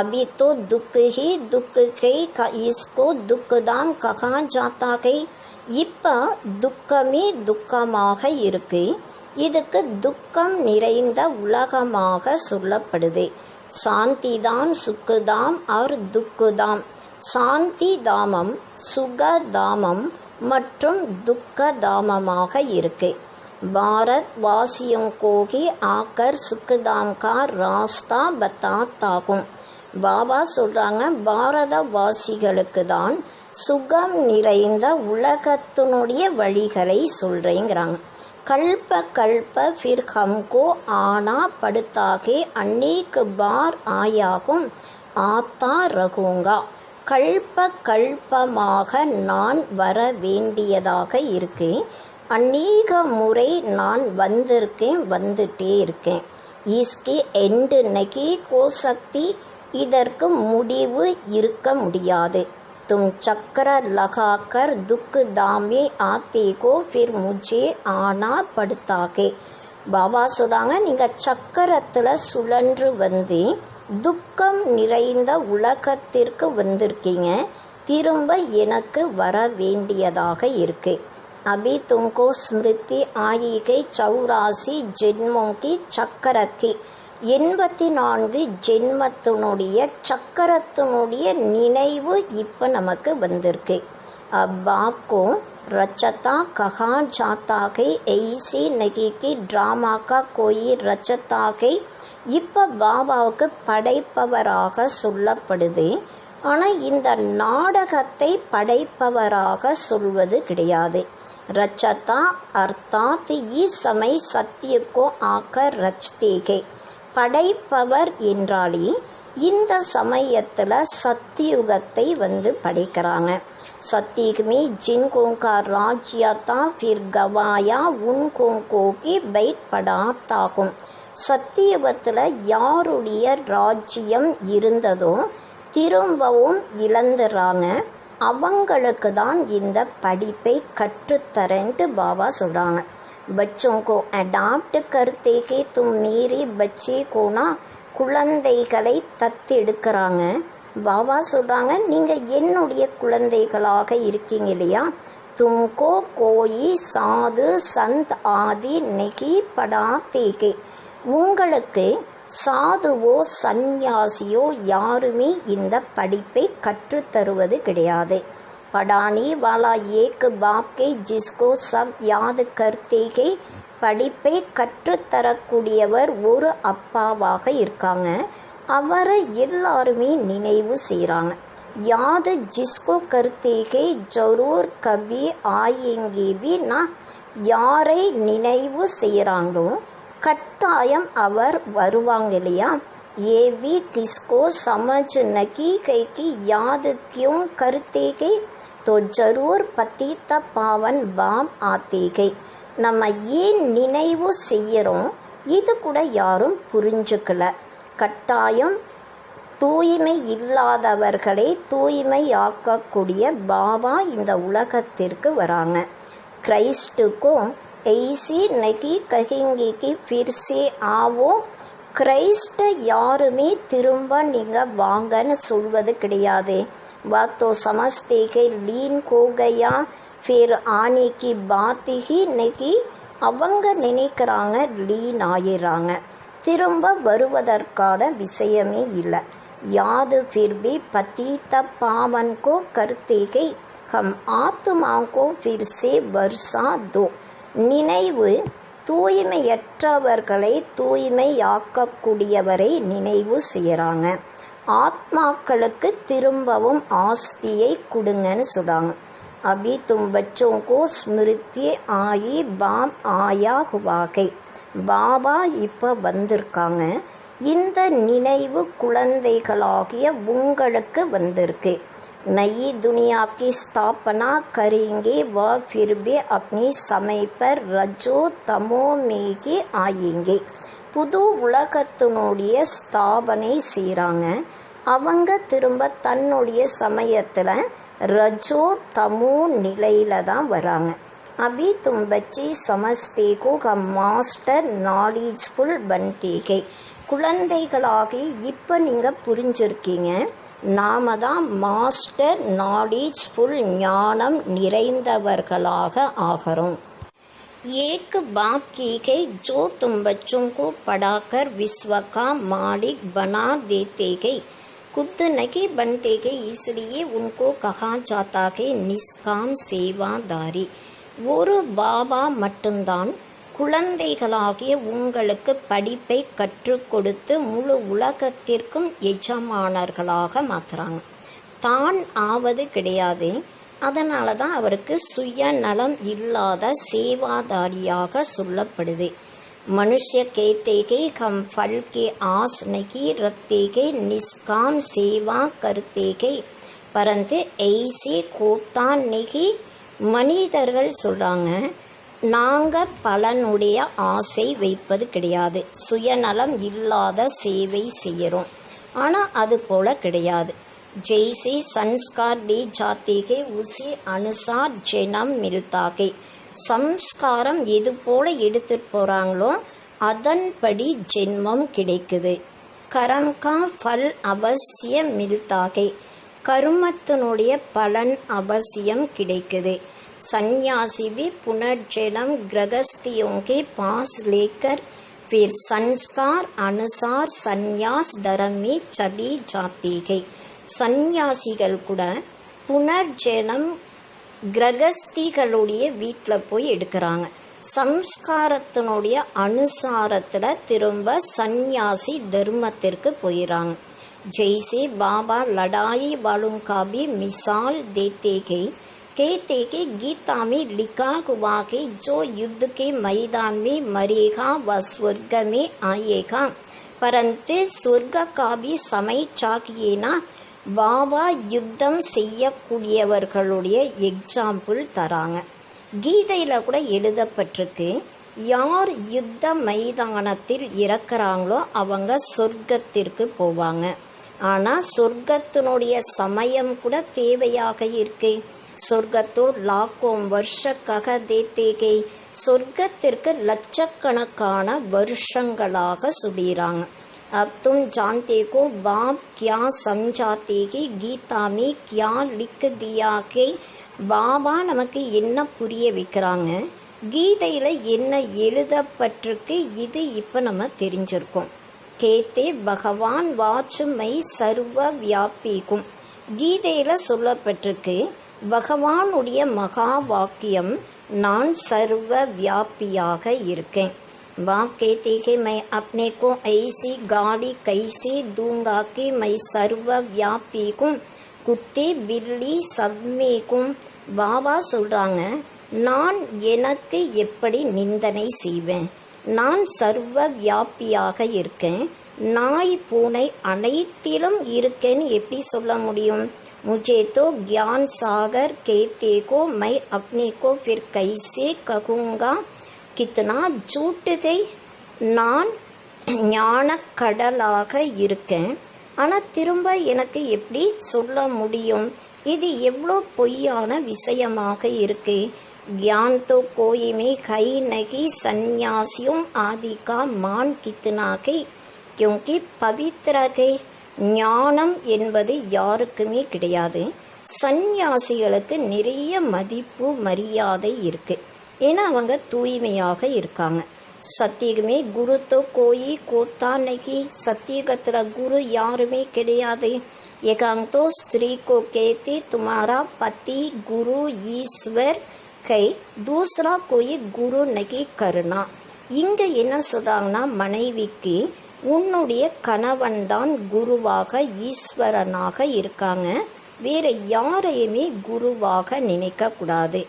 अभी तो दुख ही दुख है, इसको दुखदाम कहा जाता है. இப்போ துக்கமே துக்கமாக இருக்கு, இதுக்கு துக்கம் நிறைந்த உலகமாக சொல்லப்படுது. சாந்திதாம் சுக்குதாம் और துக்குதாம். சாந்தி தாமம், சுகதாமம் மற்றும் துக்கதாமமாக இருக்கு. பாரத் வாசியோं को ही आकर सुखधाम का रास्ता बताताகும். பாபா சொல்கிறாங்க, பாரத வாசிகளுக்கு தான் சுகம் நிறைந்த உலகத்தினுடைய வழிகளை சொல்கிறேங்கிறாங்க. कल्प कल्प फिर हमको आना पड़ता है, अनेक बार आया हूँ आता रहूँगा. கல்ப கல்பமாக நான் வர வேண்டியதாக இருக்கு, அநேக முறை நான் வந்திருக்கேன், வந்துட்டே இருக்கேன். इसके एंड नहीं हो सकती. இதற்கு முடிவு இருக்க முடியாது. तुम चक्र लगाकर दुख दामे आते को, फिर मुझे आना पड़ता है. பாபா சொல்கிறாங்க, நீங்கள் சக்கரத்தில் சுழன்று வந்து துக்கம் நிறைந்த உலகத்திற்கு வந்திருக்கீங்க, திரும்ப எனக்கு வர வேண்டியதாக இருக்கு. अभी तुमको स्मृति आई है 84 जन्मों की चक्र की. 84 ஜென்மத்தினுடைய சக்கரத்தினுடைய நினைவு இப்போ நமக்கு வந்திருக்கு. अब आपको रचता कहा जाता है, ऐसी नहीं कि ड्रामा का कोई रचता है. இப்போ பாபாவுக்கு படைப்பவராக சொல்லப்படுது, ஆனால் இந்த நாடகத்தை படைப்பவராக சொல்வது கிடையாது. रचता अर्थात इस समय सत्य को आकर रचते हैं. படைப்பவர் என்றாலே இந்த சமயத்தில் சத்தியுகத்தை வந்து படைக்கிறாங்க. सत्युग में जिनको का राज्य था, फिर गवाया उनको को की बैठ पड़ाता हूँ. சத்தியுகத்தில் யாருடைய ராஜ்யம் இருந்ததோ திரும்பவும் இழந்துடுறாங்க, அவங்களுக்கு தான் இந்த படிப்பை கற்றுத்தரேன்ட்டு பாபா சொல்கிறாங்க. बच्चों को अडाप्ट करते कि तुम मेरी बच्चे को ना குழந்தைகளை தத்தெடுக்கிறாங்க. பாபா சொல்கிறாங்க, நீங்கள் என்னுடைய குழந்தைகளாக இருக்கீங்க இல்லையா. तुमको कोई साधु संत आदि नहीं पढ़ाते के, உங்களுக்கு சாதுவோ சந்நியாசியோ யாருமே இந்த படிப்பை கற்றுத்தருவது கிடையாது. पढ़ाने वाला एक बाप के जिसको सब याद करते के, படிப்பை கற்றுத்தரக்கூடியவர் ஒரு அப்பாவாக இருக்காங்க. அவரை எல்லாருமே நினைவு செய்கிறாங்க. याद जिसको करते के जरूर कभी आएंगे भी ना, யாரை நினைவு செய்கிறாங்களோ கட்டாயம் அவர் வருவாங்க இல்லையா. ये भी किसको समझ नहीं गई कि याद क्यों करते गए तो जरूर पतित पावन बाम आते गए. நம்ம ஏன் நினைவு செய்கிறோம் இது கூட யாரும் புரிஞ்சுக்கல. கட்டாயம் தூய்மை இல்லாதவர்களை தூய்மையாக்கக்கூடிய பாபா இந்த உலகத்திற்கு வராங்க. கிரைஸ்டுக்கும் ऐसी नहीं कहेंगे कि फिर से आओ. கிரைஸ்ட யாருமே திரும்ப நீங்கள் வாங்கன்னு சொல்வது கிடையாது. வாத்தோ சமஸ்தேகை lean Kokaiya Phir Aney Ki path he நகி. அவங்க நினைக்கிறாங்க லீன் ஆயிடுறாங்க, திரும்ப வருவதற்கான விஷயமே இல்லை. யாது ஃபிர் பி பதீத பாவன் கோ கர்த்தேகை ஹம் ஆத்மா கோ ஃபிர் சே வர்ஷா தோ. நினைவு தூய்மையற்றவர்களை தூய்மையாக்கக்கூடியவரை நினைவு செய்கிறாங்க. ஆத்மாக்களுக்கு திரும்பவும் ஆஸ்தியை கொடுங்கன்னு சொல்கிறாங்க. अभी तुम बच्चों को स्मृति आई बाम आया हुआ है. பாபா இப்போ வந்திருக்காங்க. இந்த நினைவு குழந்தைகளாகிய உங்களுக்கு வந்திருக்கு. नई दुनिया की स्थापना करेंगे व फिर भी अपनी समय पर रजो तमो में ही आएंगे. புது உலகத்தினுடைய ஸ்தாபனை செய்கிறாங்க. அவங்க திரும்ப தன்னுடைய சமயத்தில் ரஜோ தமோ நிலையில் தான் வராங்க. अभी तुम बच्चे समझते को हम மாஸ்டர் நாலேஜ்ஃபுல் बनते. குழந்தைகளாகி இப்போ நீங்கள் புரிஞ்சிருக்கீங்க, நாம தான் மாஸ்டர் நாலேஜ்ஃபுல் ஞானம் நிறைந்தவர்களாக ஆகிறோம். एक बाप की है जो तुम बच्चों को पढ़ाकर विश्व का मालिक बना देते गए, खुद नहीं बनते गए, इसलिए उनको कहा जाता है निष्काम सेवादारी. ஒரு பாபா மட்டும்தான் குழந்தைகளாகிய உங்களுக்கு படிப்பை கற்றுக் கொடுத்து முழு உலகத்திற்கும் எஜமானர்களாக மாற்றுறாங்க. தான் ஆவது கிடையாது. அதனால தான் அவருக்கு சுயநலம் இல்லாத சேவாதாரியாக சொல்லப்படுது. मनुष्य कहते हैं हम फल के आस नहीं रखते हैं, निष्काम सेवा करते हैं, परंतु ऐसे होता नहीं. மனிதர்கள் சொல்கிறாங்க, நாங்கள் பலனுடைய ஆசை வைப்பது கிடையாது, சுயநலம் இல்லாத சேவை செய்கிறோம். ஆனால் அது போல் கிடையாது. जैसे संस्कार दी जाते हैं उसी अनुसार जन्म मिलता है. சம்ஸ்காரம் எது போல் எடுத்துகிட்டு போகிறாங்களோ அதன்படி ஜென்மம் கிடைக்குது. கரம் கா ஃபல் அவசியம் மில்தாகை. கருமத்தினுடைய பலன் அவசியம் கிடைக்குது. सन्यासी भी पुनर्जन्म गृहस्थियों के पास लेकर फिर संस्कार अनुसार संन्यास धर्म में चली जाती है. சந்நியாசிகள் கூட புனர்ஜனம் கிரகஸ்திகளுடைய வீட்டில் போய் எடுக்கிறாங்க. சம்ஸ்காரத்தினுடைய அனுசாரத்தில் திரும்ப சந்நியாசி தர்மத்திற்கு போயிடறாங்க. जैसे बाबा लड़ाई वालों का भी मिसाल देते हैं, कहते कि गीता में लिखा हुआ है जो युद्ध के मैदान में मरेगा वह स्वर्ग में आएगा, परंतु स्वर्ग का भी समय चाहिए ना. பாபா யுத்தம் செய்யக்கூடியவர்களுடைய எக்ஸாம்பிள் தராங்க. கீதையில் கூட எழுதப்பட்டிருக்கு, யார் யுத்த மைதானத்தில் இறக்குறாங்களோ அவங்க சொர்க்கத்திற்கு போவாங்க. ஆனால் சொர்க்கத்தினுடைய சமயம் கூட தேவையாக இருக்கு. சொர்க்கத்தோ லாக்கோம் வருஷ கக தேத்தேகை. சொர்க்கத்திற்கு லட்சக்கணக்கான வருஷங்களாக சுடுறாங்க. அப் தும் ஜான்தே கோ பாப் கியா சம்ஜாத்தே கி கீதா மீ கியா லிக் தியா கே. பாபா நமக்கு என்ன புரிய வைக்கிறாங்க, கீதையில் என்ன எழுதப்பட்டிருக்கு, இது இப்போ நம்ம தெரிஞ்சிருக்கோம். கேத்தே பகவான் வாச்சுமை சர்வ வியாபிக்கும். கீதையில் சொல்லப்பட்டிருக்கு, பகவானுடைய மகா வாக்கியம், நான் சர்வ வியாபியாக இருக்கேன். बाप कहते हैं मैं अपने को ऐसी गाली कैसे दूंगा कि मैं सर्वव्यापी हूँ, குத்தி பில்லி சப்மேக்கும். பாபா சொல்கிறாங்க, நான் எனக்கு எப்படி நிந்தனை செய்வேன், நான் சர்வ வியாபியாக இருக்கேன், நாய் பூனை அனைத்திலும் இருக்கேன்னு எப்படி சொல்ல முடியும். मुझे तो ज्ञान सागर कहते को मैं अपने को फिर कैसे कहूँगा, கித்தனா ஜூட்டுகை. நான் ஞானக்கடலாக இருக்கேன், ஆனால் திரும்ப எனக்கு எப்படி சொல்ல முடியும், இது எவ்வளோ பொய்யான விஷயமாக இருக்கு. ज्ञान तो कोई में है नहीं, सन्यासियों आदि का मान कितना है, क्योंकि पवित्र है. ஞானம் என்பது யாருக்குமே கிடையாது. சந்நியாசிகளுக்கு நிறைய மதிப்பு மரியாதை இருக்குது, ஏன்னா அவங்க தூய்மையாக இருக்காங்க. சத்தியமே குரு தோ கோயி கோத்தா நகி. சத்தியகத்தில் குரு யாருமே கிடையாது. எகாங் தோ ஸ்திரீ கோ கேத்தி துமாரா பதி குரு ஈஸ்வர் கை, தூசரா கோயி குரு நகி கருணா. இங்கே என்ன சொல்கிறாங்கன்னா, மனைவிக்கு உன்னுடைய கணவன் தான் குருவாக ஈஸ்வரனாக இருக்காங்க, வேறு யாரையுமே குருவாக நினைக்கக்கூடாது.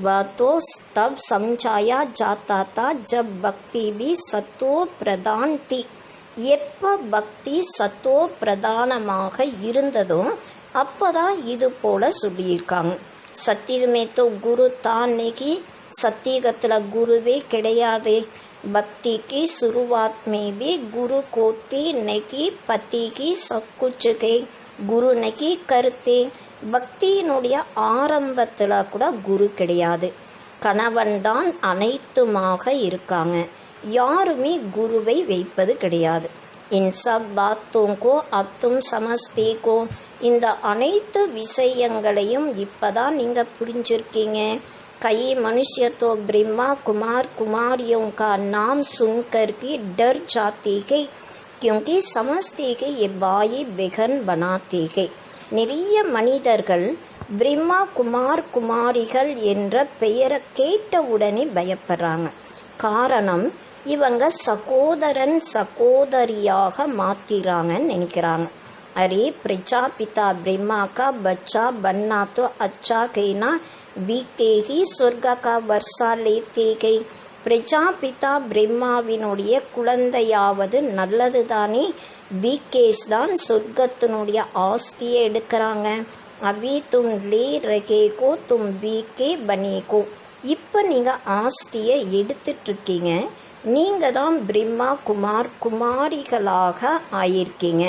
वह तो तब समझाया जाता था जब भक्ति भी सतो प्रधान थी. எப்போ பக்தி சத்தோ பிரதானமாக இருந்ததோ அப்போ தான் இது போல் சொல்லியிருக்காங்க. சத்தியமே தோ குரு தான் நெகி. சத்தியகத்தில் குருவே கிடையாது. பக்தி கி சுருவாத் में भी गुरु कोती नगी, पति की सब कुछ गए गुरु नगी करते. பக்தியினுடைய ஆரம்பத்தில் கூட குரு கிடையாது, கணவன் தான் அனைத்துமாக இருக்காங்க, யாருமே குருவை வைப்பது கிடையாது. இன் சப் பாத்தோங்கோ அப் தும் சமஸ்தேகோ. இந்த அனைத்து விஷயங்களையும் இப்போ தான் நீங்கள் புரிஞ்சிருக்கீங்க. கை மனுஷ்ய தோ பிரம்மா குமார் कुमारियों का नाम सुनकर के डर जाते हैं, क्योंकि समझते हैं ये भाई बहन बनाते हैं. நிறைய மனிதர்கள் பிரம்மா குமார் குமாரிகள் என்ற பெயரை கேட்டவுடனே பயப்படுறாங்க. காரணம், இவங்க சகோதரன் சகோதரியாக மாற்றிறாங்கன்னு நினைக்கிறாங்க. அரே பிரஜாபிதா பிரம்மா கா பச்சா பன்னா தோ அச்சா கைனா வீக்கே ஹி சொர்க்க கா வர்ஷா லேத்தே கை. பிரஜாபிதா பிரம்மாவினுடைய குழந்தையாவது நல்லது தானே, பிகேஸ் தான் சொர்க்கத்தினுடைய ஆஸ்தியை எடுக்கிறாங்க. அபி தும் லே ரகேகோ தும் பிகே பனேகோ. இப்போ நீங்கள் ஆஸ்தியை எடுத்துட்ருக்கீங்க, நீங்கள் தான் பிரம்மா குமார் குமாரிகளாக ஆயிருக்கீங்க.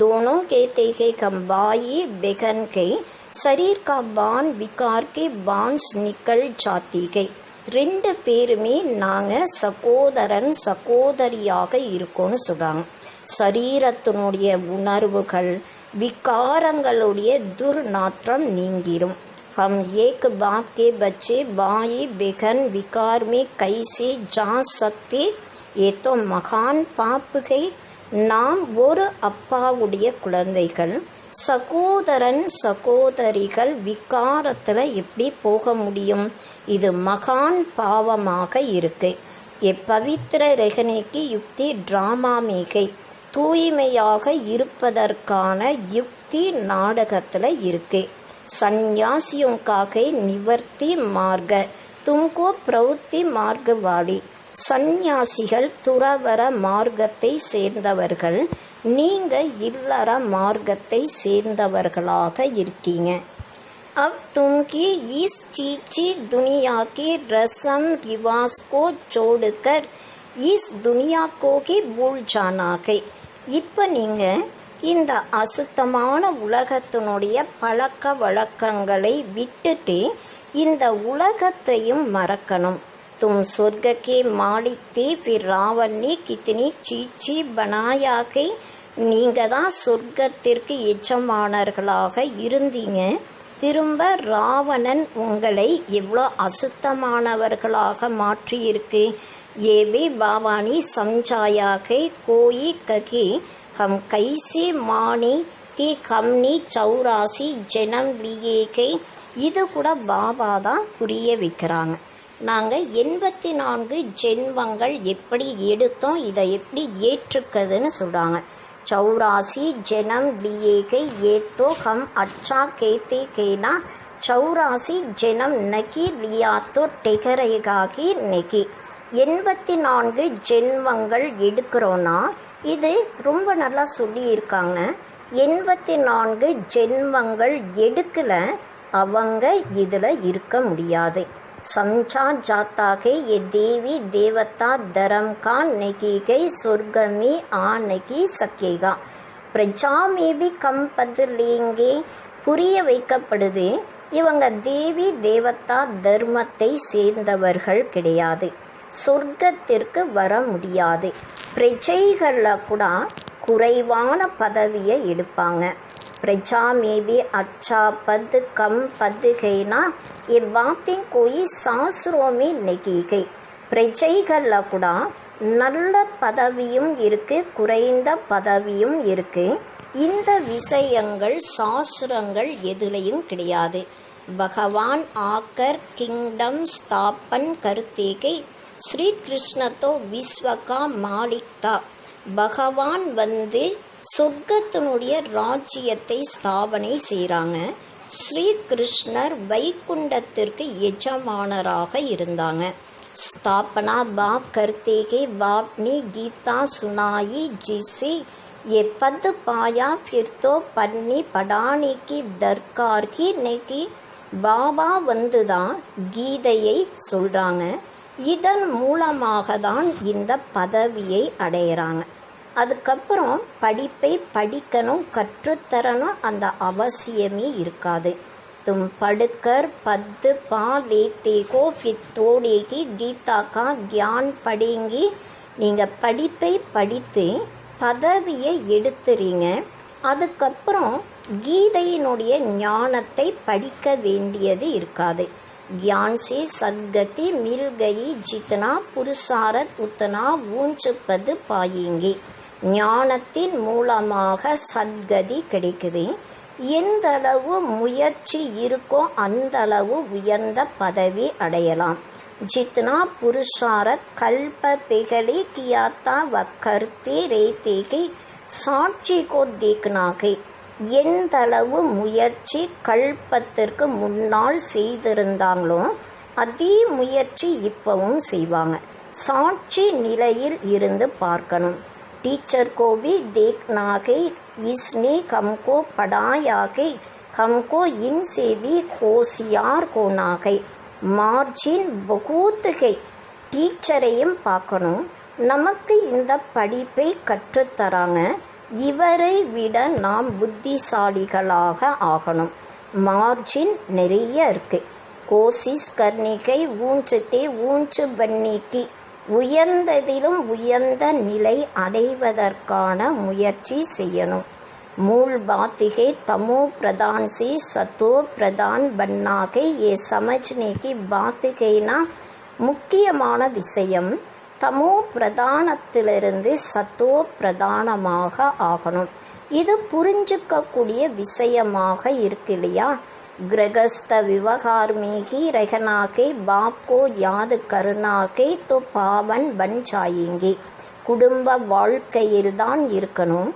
दोनों कहते हैं हम भाई बहन के, शरीर का बान विकार के बांस निकल जाती है. ரெண்டு பேருமே நாங்கள் சகோதரன் சகோதரியாக இருக்கோன்னு சொல்கிறாங்க. சரீரத்தினுடைய உணர்வுகள் விகாரங்களுடைய துர்நாற்றம் நீங்கிரும். हम एक बाप के बच्चे भाई बहन विकार में कैसे जा सकते, ये तो महान पाप है. நாம் ஒரு அப்பாவுடைய குழந்தைகள், சகோதரன் சகோதரிகள் விகாரத்தில் எப்படி போக முடியும், இது மகான் பாவமாக இருக்கு. எப்பவித்திர ரகனைக்கு யுக்தி டிராமா மேகை. தூய்மையாக இருப்பதற்கான யுக்தி நாடகத்தில் இருக்கு. சந்நியாசியோங்காக நிவர்த்தி மார்க்க தும்கோ பிரவೃತ್ತಿ மார்க்கவாடி. சந்நியாசிகள் துறவர மார்க்கத்தை சேர்ந்தவர்கள், நீங்கள் இல்லற மார்க்கத்தை சேர்ந்தவர்களாக இருக்கீங்க. अब तुमकी इस चीची दुनिया की रस्म रिवाज को छोड़कर इस दुनिया को ही भूल जाना है. இப்போ நீங்கள் இந்த அசுத்தமான உலகத்தினுடைய பழக்க வழக்கங்களை விட்டுட்டு இந்த உலகத்தையும் மறக்கணும். तुम स्वर्ग के मालिक थे, फिर रावण ने कितनी चीची बनाया के நீங்கள் தான் சொர்க்கத்திற்கு எஜமானர்களாக இருந்தீங்க, திரும்ப ராவணன் உங்களை எவ்வளோ அசுத்தமானவர்களாக மாற்றியிருக்கு. ஏவே பாவானி சம்சாயாக கோயி ககி ஹம் கைசி மானி கி ஹம்னி சௌராசி ஜனம் லியேகை. இது கூட பாபா தான் புரிய வைக்கிறாங்க. நாங்கள் 84 ஜென்மங்கள் எப்படி எடுத்தோம், இதை எப்படி ஏற்றுக்குதுன்னு சொல்கிறாங்க. 84 ஜனம் லியேகை ஏத்தோ ஹம் அச்சா கேத்தே கேனா 84 ஜனம் நகி லியாத்தோ டெகரேகாகி நெகி. 84 ஜென்மங்கள் எடுக்கிறோன்னா இது ரொம்ப நல்லா சொல்லியிருக்காங்க. 84 ஜென்மங்கள் எடுக்கலை, அவங்க இதில் இருக்க முடியாது. समझा जाता है ये देवी देवता धर्म का नहीं गई, स्वर्ग में आ नहीं सकेगा, प्रजा में भी कम पद लेंगे. புரிய வைக்கப்படுது, இவங்க தேவி தேவதா தர்மத்தை சேர்ந்தவர்கள் கிடையாது, சொர்க்கத்திற்கு வர முடியாது. பிரஜைகளில் கூட குறைவான பதவியை எடுப்பாங்க. प्रजा में भी अच्छा पद कम पद है ना, ये बातें कोई शास्त्रों में नहीं गई. பிரஜைகளில் கூட நல்ல பதவியும் இருக்குது, குறைந்த பதவியும் இருக்குது. இந்த விஷயங்கள் சாஸ்திரங்கள் எதுலேயும் கிடையாது. பகவான் ஆக்கர் கிங்டம் ஸ்தாபன் கருத்தேகை ஸ்ரீ கிருஷ்ணத்தோ விஸ்வகா மாலிக்தா. பகவான் வந்து சொர்க்கத்தினுடைய ராஜ்யத்தை ஸ்தாபனை செய்கிறாங்க. ஸ்ரீ கிருஷ்ணர் வைகுண்டத்திற்கு எஜமானராக இருந்தாங்க. ஸ்தாபனா பாப் கர்த்தேகே बाप ने गीता सुनाई जिसे ये पद पाया फिर तो पन्नी पढ़ाने की दरकार की नहीं. பாபா வந்து தான் கீதையை சொல்கிறாங்க. இதன் மூலமாக தான் இந்த பதவியை அடையிறாங்க. அதுக்கப்புறம் படிப்பை படிக்கணும், கற்றுத்தரணும், அந்த அவசியமே இருக்காது. தும் படுக்கர் பத்து பா லேத்தேகோ பித்தோடேகி கீதா கா கியான் படிங்கி. நீங்கள் படிப்பை படித்து பதவியை எடுத்துறீங்க, அதுக்கப்புறம் கீதையினுடைய ஞானத்தை படிக்க வேண்டியது இருக்காது. ज्ञान से सद्गति मिल गई, जितना पुरुषारत उतना ऊंच पद पाएंगे. ஞானத்தின் மூலமாக சத்கதி கிடைக்குது. எந்த அளவு முயற்சி இருக்கோ அந்த அளவு உயர்ந்த பதவி அடையலாம். जितना पुरुषारत कल्प पिघली किया था वह करते रहते कि साक्षी को देखना है. எந்த அளவு முயற்சி கல்பத்திற்கு முன்னால் செய்திருந்தாங்களோ அதே முயற்சி இப்பவும் செய்வாங்க. சாட்சி நிலையில் இருந்து பார்க்கணும். टीचर को भी देखना है, इसने हमको पढ़ाया है, हमको इनसे भी होशियार होना है. மார்ஜின் बहुत है. டீச்சரையும் பார்க்கணும், நமக்கு இந்த படிப்பை கற்றுத்தராங்க, இவரை விட நாம் புத்திசாலிகளாக ஆகணும். மார்ஜின் நிறைய இருக்குது. கோசிஸ் கர்ணிகை ஊஞ்சத்தை ஊஞ்சு பன்னிக்கு. உயர்ந்ததிலும் உயர்ந்த நிலை அடைவதற்கான முயற்சி செய்யணும். मूल बात है तमो प्रधान से सतो प्रधान बनना है. ये समझने की बात है ना. முக்கியமான விஷயம் தமோ பிரதானத்திலிருந்து சத்தோ பிரதானமாக ஆகணும். இது புரிஞ்சுக்கக்கூடிய விஷயமாக இருக்கு இல்லையா. गृहस्थ व्यवहार में ही रहना के बाप को याद करना के तो पावन बन जाएंगे. குடும்ப வாழ்க்கையில்தான் இருக்கணும்.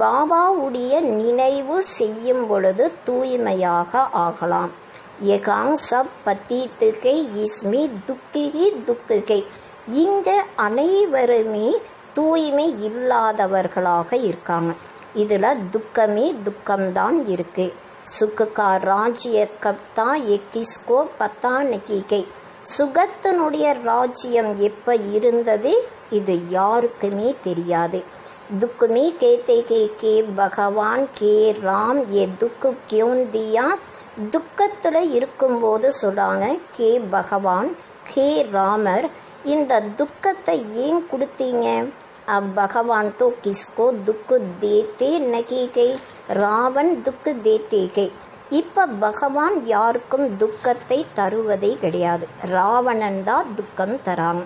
பாபாவுடைய நினைவு செய்யும் பொழுது தூய்மையாக ஆகலாம். ஏகாங் சப் பத்தீத்துகை இஸ்மி துக்கிகி துக்குகை. இங்கே அனைவருமே தூய்மை இல்லாதவர்களாக இருக்காங்க. இதில் துக்கமே துக்கம்தான் இருக்குது. சுக்குக்கா ராஜ்ய கப்தா எக்கிஸ்கோ பத்தா நகிகை. சுகத்தினுடைய ராஜ்யம் எப்போ இருந்தது இது யாருக்குமே தெரியாது. दुख में कहते हैं कि भगवान के राम ये दुख क्यों दिया. துக்கத்தில் இருக்கும்போது சொல்கிறாங்க கே பகவான் ஹே ராமர், இந்த துக்கத்தை ஏன் கொடுத்தீங்க? अब भगवान तो किसको दुख देते नहीं गए, ராவன் துக்கு தேத்தே கை. இப்போ பகவான் யாருக்கும் துக்கத்தை தருவதே கிடையாது, ராவணன் தான் துக்கம் தராங்க.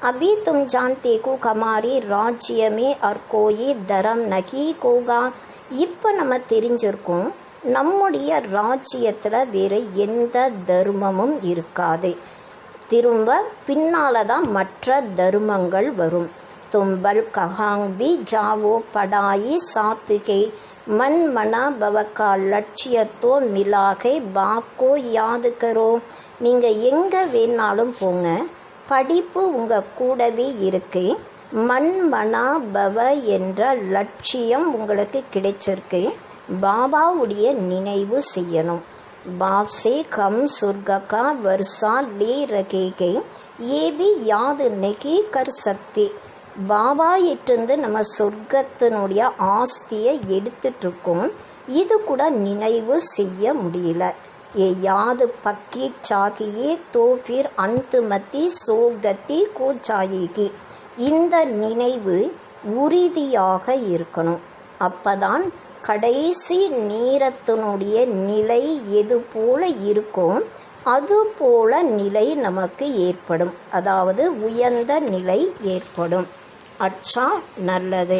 अभी तुम जानते को हमारी राज्य में और कोई धर्म नहीं होगा. இப்போ நம்ம தெரிஞ்சிருக்கோம், நம்முடைய ராஜ்யத்தில் வேறு எந்த தர்மமும் இருக்காது. திரும்ப பின்னால் தான் மற்ற தர்மங்கள் வரும். तुम्बल कहाँ भी जाओ पढ़ाई साथ के मन मना भव का लक्ष्य तो मिला है बाप को याद करो. நீங்கள் எங்கே வேணாலும் போங்க, படிப்பு உங்கள் கூடவே இருக்கு. மன் மனா பவ என்ற லட்சியம் உங்களுக்கு கிடைச்சிருக்கு. பாபாவுடைய நினைவு செய்யணும். बाप से हम स्वर्ग का वर्षा ले रहे हैं, ये भी याद नहीं कर सकते. பாபா இட்டிருந்து நம்ம சொர்க்கத்தினுடைய ஆஸ்தியை எடுத்துட்ருக்கோம், இது கூட நினைவு செய்ய முடியல. ஏ யாது பக்கி சாகியே தோ பிர் அந்துமதி சோகத்தி கோச்சாயகி. இந்த நினைவு உறுதியாக இருக்கணும். அப்பதான் கடைசி நேரத்தினுடைய நிலை எது போல இருக்கும் அதுபோல நிலை நமக்கு ஏற்படும், அதாவது உயர்ந்த நிலை ஏற்படும். अच्छा நல்லது.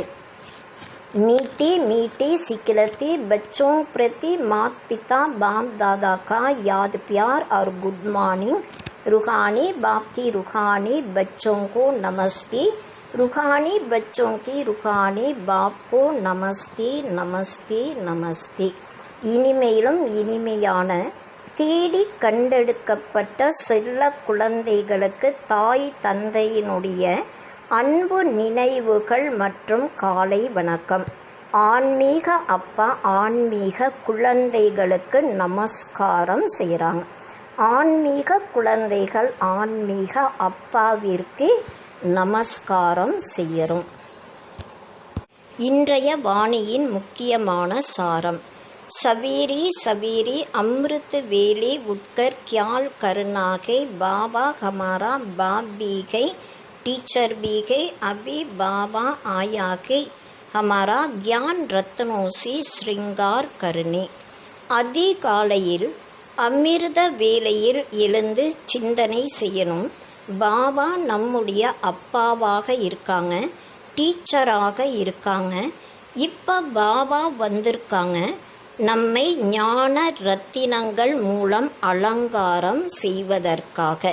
मीठे मीठे सिखलते बच्चों प्रति माता पिता बाप दादा का याद प्यार और गुड मॉर्निंग. रूहानी बाप की रूहानी बच्चों को नमस्ते. रूहानी बच्चों की रूहानी बाप को नमस्ते नमस्ते नमस्ते. இனிமையிலும் இனிமையான தேடி கண்டெடுக்கப்பட்ட செல்ல குழந்தைகளுக்கு தாய் தந்தையினுடைய அன்பு நினைவுகள் மற்றும் காலை வணக்கம். ஆன்மீக அப்பா ஆன்மீக குழந்தைகளுக்கு நமஸ்காரம் செய்கிறாங்க. ஆன்மீக குழந்தைகள் ஆன்மீக அப்பாவிற்கு நமஸ்காரம் செய்யறோம். இன்றைய வாணியின் முக்கியமான சாரம். सवेरे सवेरे अमृत वेले उठकर ख्याल करना है, बाबा हमारा बाप भी है, टीचर भी है, अभी बाबा आया है, हमारा ज्ञान रत्नों से श्रृंगार करने. அதிகாலையில் அமிர்த வேளையில் எழுந்து சிந்தனை செய்யணும். பாபா நம்முடைய அப்பாவாக இருக்காங்க, டீச்சராக இருக்காங்க. இப்போ பாபா வந்திருக்காங்க, நம்மை ஞான ரத்தினங்கள் மூலம் அலங்காரம் செய்வதற்காக.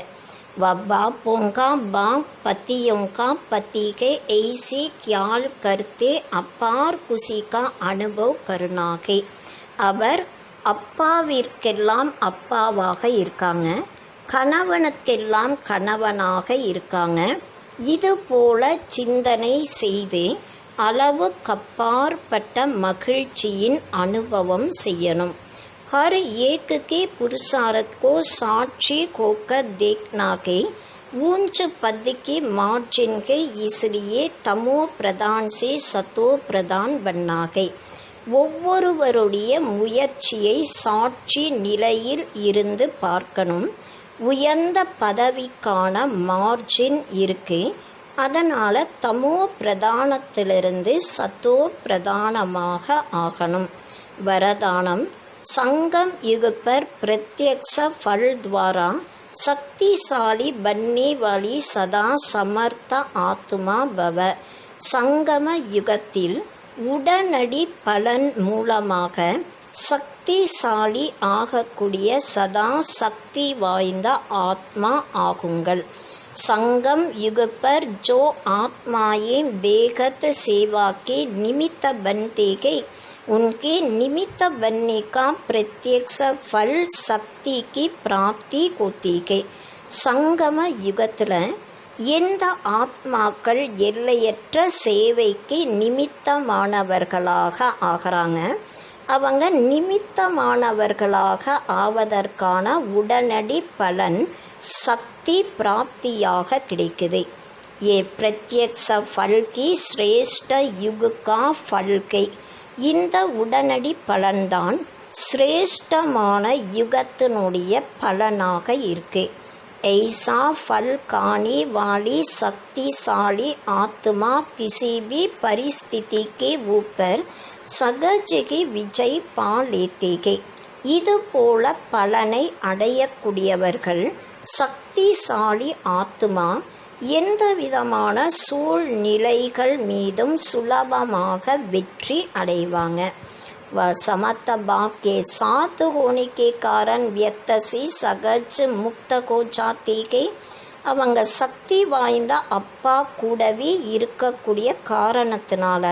बापों का बाप पतियों का पति के ऐसे ख्याल करते अपार खुशी का अनुभव करना है. அவர் அப்பாவிற்கெல்லாம் அப்பாவாக இருக்காங்க, கணவனுக்கெல்லாம் கணவனாக இருக்காங்க. இது போல சிந்தனை செய்து அளவுக்கப்பாற்பட்ட மகிழ்ச்சியின் அனுபவம் செய்யணும். हर एक के पुरुषार्थ को साक्षी होकर देखना के ऊंच पद के मार्जिन के, इसलिए तमो प्रधान से सतो प्रधान बनना है. ஒவ்வொருவருடைய முயற்சியை சாட்சி நிலையில் இருந்து பார்க்கணும். உயர்ந்த பதவிக்கான மார்ஜின் இருக்கு, அதனால் தமோ பிரதானத்திலிருந்து சத்தோ பிரதானமாக ஆகணும். வரதானம். संगम युग पर प्रत्यक्ष फल द्वारा शक्तिशाली बनने वाली सदा समर्थ आत्मा भव. संगम युगத்தில் உடனடி பலன் மூலமாக சக்திசாலி ஆகக்கூடிய சதா சக்தி வாய்ந்த ஆத்மா ஆகுங்கள். संगम युग पर जो आत्माएं बेगत सेवा के निमित्त बनते गए, उनके निमित्त बनने का प्रत्यक्ष फल शक्ति की प्राप्ति होती है. संगम யுகத்தில் எந்த ஆத்மாக்கள் எல்லையற்ற சேவைக்கு நிமித்தமானவர்களாக ஆகிறாங்க, அவங்க நிமித்தமானவர்களாக ஆவதற்கான உடனடி பலன் சக்தி பிராப்தியாக கிடைக்குது. ये प्रत्यक्ष फल की श्रेष्ठ युग का फल है. இந்த உடனடி பலன்தான் சிரேஷ்டமான யுகத்தினுடைய பலனாக இருக்கு. ऐसा फल खाने वाली शक्तिशाली आत्मा किसी भी परिस्थिति के ऊपर सहज ही विजय पा लेते हैं. இது போல பலனை அடையக்கூடியவர்கள் சக்திசாலி ஆத்மா எந்தவிதமான சூழ்நிலைகள் மீதும் சுலபமாக வெற்றி அடைவாங்க. समर्थ बाप के साथ होने के कारण व्यक्ति सहज मुक्त हो जाते हैं. அவங்க சக்தி வாய்ந்த அப்பா கூடவே இருக்கக்கூடிய காரணத்தினால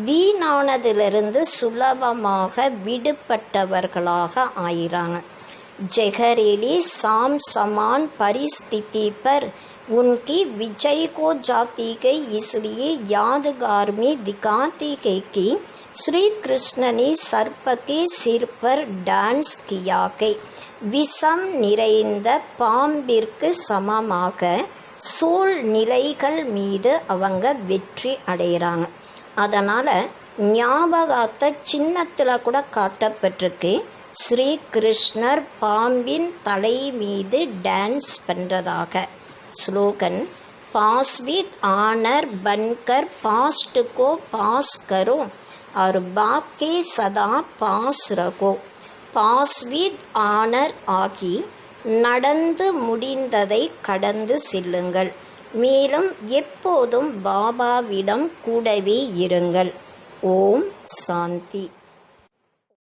வீணானதிலிருந்து சுலபமாக விடுபட்டவர்களாக ஆயிறாங்க. जहरीली साम समान परिस्थिति पर उनकी विजय को जाती है. इसलिए यादगार में दिखाती है कि श्री कृष्ण ने सर्प के सिर पर डांस किया है. விஷம் நிறைந்த பாம்பிற்கு சமமாக சூழ்நிலைகள் மீது அவங்க வெற்றி அடைகிறாங்க. அதனால் ஞாபகத்தை சின்னத்தில் கூட காட்டப்பட்டிருக்கு. ஸ்ரீ கிருஷ்ணர் பாம்பின் தலை மீது டான்ஸ் பண்ணுறதாக. ஸ்லோகன் पास विद ऑनर बनकर पास्ट को पास करो और बाप के सदा पास रहो. पास विद ऑनर ஆகி நடந்து முடிந்ததை கடந்து செல்லுங்கள். மேலும் எப்போதும் பாபாவிடம் கூடவே இருங்கள். ஓம் சாந்தி.